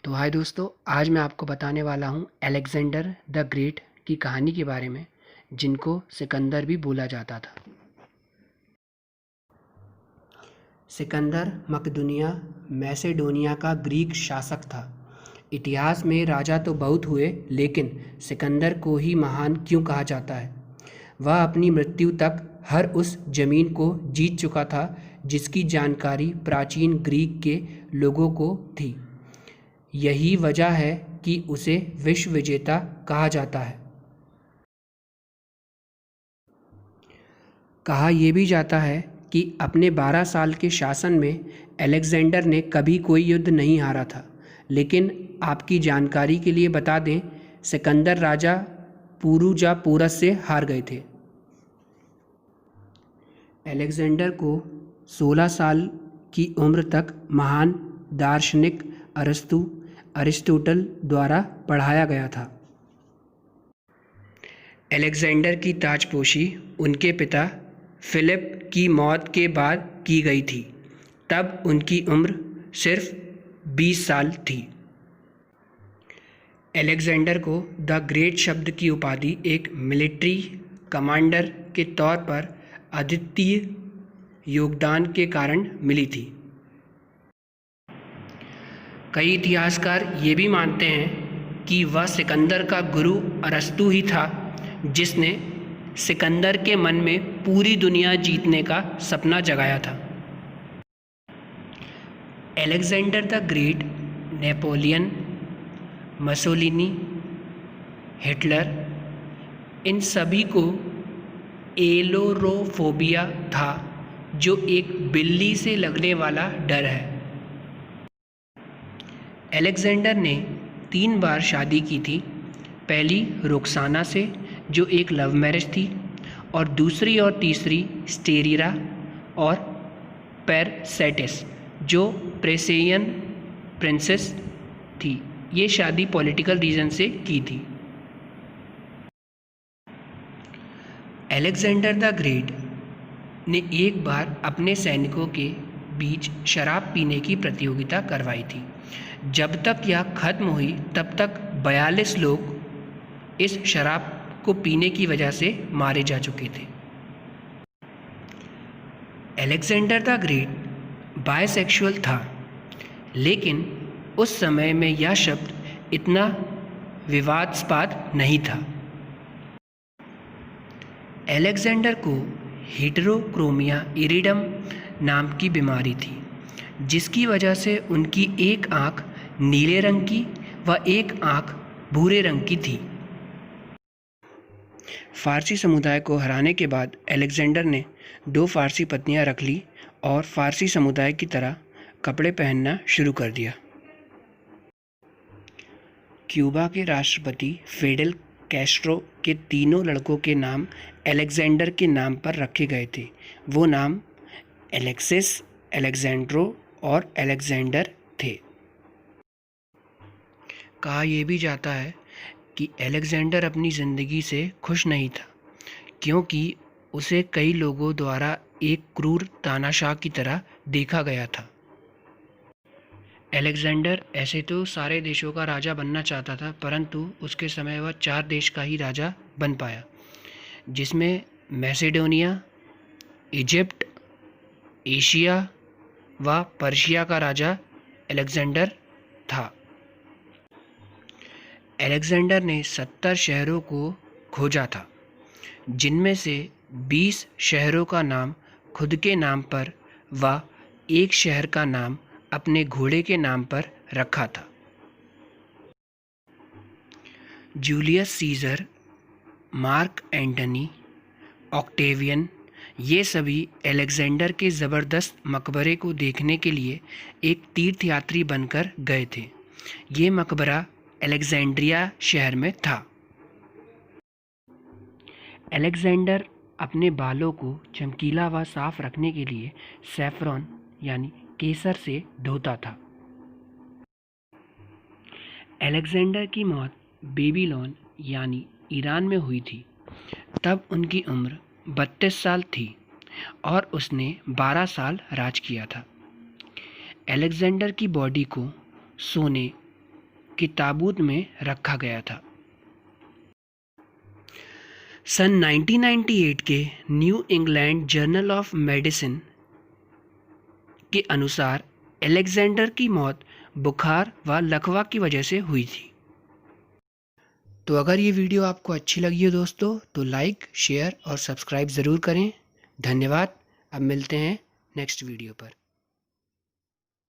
तो हाय दोस्तों, आज मैं आपको बताने वाला हूँ अलेक्जेंडर द ग्रेट की कहानी के बारे में, जिनको सिकंदर भी बोला जाता था। सिकंदर मकदूनिया मैसेडोनिया का ग्रीक शासक था। इतिहास में राजा तो बहुत हुए, लेकिन सिकंदर को ही महान क्यों कहा जाता है? वह अपनी मृत्यु तक हर उस जमीन को जीत चुका था जिसकी जानकारी प्राचीन ग्रीक के लोगों को थी। यही वजह है कि उसे विश्व विजेता कहा जाता है। कहा यह भी जाता है कि अपने 12 साल के शासन में अलेक्जेंडर ने कभी कोई युद्ध नहीं हारा था। लेकिन आपकी जानकारी के लिए बता दें, सिकंदर राजा पुरूजापुरस से हार गए थे। अलेक्जेंडर को 16 साल की उम्र तक महान दार्शनिक अरिस्टोटल द्वारा पढ़ाया गया था। अलेक्जेंडर की ताजपोशी उनके पिता फिलिप की मौत के बाद की गई थी। तब उनकी उम्र सिर्फ 20 साल थी। अलेक्जेंडर को द ग्रेट शब्द की उपाधि एक मिलिट्री कमांडर के तौर पर अद्वितीय योगदान के कारण मिली थी। कई इतिहासकार ये भी मानते हैं कि वह सिकंदर का गुरु अरस्तु ही था, जिसने सिकंदर के मन में पूरी दुनिया जीतने का सपना जगाया था। Alexander the great, Napoleon, Mussolini, Hitler, इन सभी को एलोरोफोबिया था, जो एक बिल्ली से लगने वाला डर है। अलेक्जेंडर ने 3 बार शादी की थी। पहली रुक्साना से, जो एक लव मैरिज थी, और दूसरी और तीसरी स्टेरिरा और पेरसेटिस, जो प्रेसेयन प्रिंसेस थी। ये शादी पॉलिटिकल रीजन से की थी। अलेक्जेंडर द ग्रेट ने एक बार अपने सैनिकों के बीच शराब पीने की प्रतियोगिता करवाई थी। जब तक यह खत्म हुई, तब तक 42 लोग इस शराब को पीने की वजह से मारे जा चुके थे। अलेक्जेंडर द ग्रेट बायसेक्सुअल था, लेकिन उस समय में यह शब्द इतना विवादास्पद नहीं था। अलेक्जेंडर को हेटेरोक्रोमिया इरिडम नाम की बीमारी थी, जिसकी वजह से उनकी एक आंख नीले रंग की व एक आंख भूरे रंग की थी। फारसी समुदाय को हराने के बाद अलेक्जेंडर ने 2 फारसी पत्नियां रख ली और फारसी समुदाय की तरह कपड़े पहनना शुरू कर दिया। क्यूबा के राष्ट्रपति फिडेल कैस्ट्रो के तीनों लड़कों के नाम अलेक्जेंडर के नाम पर रखे गए थे। वो नाम एलेक्सिस, अलेक्जेंड्रो और अलेक्जेंडर थे। कहा यह भी जाता है कि अलेक्जेंडर अपनी ज़िंदगी से खुश नहीं था, क्योंकि उसे कई लोगों द्वारा एक क्रूर तानाशाह की तरह देखा गया था। अलेक्जेंडर ऐसे तो सारे देशों का राजा बनना चाहता था, परंतु उसके समय वह 4 देश का ही राजा बन पाया, जिसमें मैसेडोनिया, इजिप्ट, एशिया व पर्शिया का राजा अलेक्जेंडर था। अलेक्जेंडर ने 70 शहरों को खोजा था, जिनमें से 20 शहरों का नाम खुद के नाम पर व एक शहर का नाम अपने घोड़े के नाम पर रखा था। Julius Caesar, mark Antony, Octavian, ये सभी अलेक्जेंडर के ज़बरदस्त मकबरे को देखने के लिए एक तीर्थयात्री बनकर गए थे। ये मकबरा अलेक्जेंड्रिया शहर में था। अलेक्जेंडर अपने बालों को चमकीला व साफ रखने के लिए सैफरॉन यानी केसर से धोता था। अलेक्जेंडर की मौत बेबीलोन यानी ईरान में हुई थी। तब उनकी उम्र 32 साल थी और उसने 12 साल राज किया था। अलेक्जेंडर की बॉडी को सोने, के ताबूत में रखा गया था। सन 1998 के new England journal of medicine के अनुसार अलेक्जेंडर की मौत बुखार व लकवा की वजह से हुई थी। तो अगर ये वीडियो आपको अच्छी लगी हो दोस्तों तो लाइक, शेयर और सब्सक्राइब ज़रूर करें। धन्यवाद। अब मिलते हैं नेक्स्ट वीडियो पर।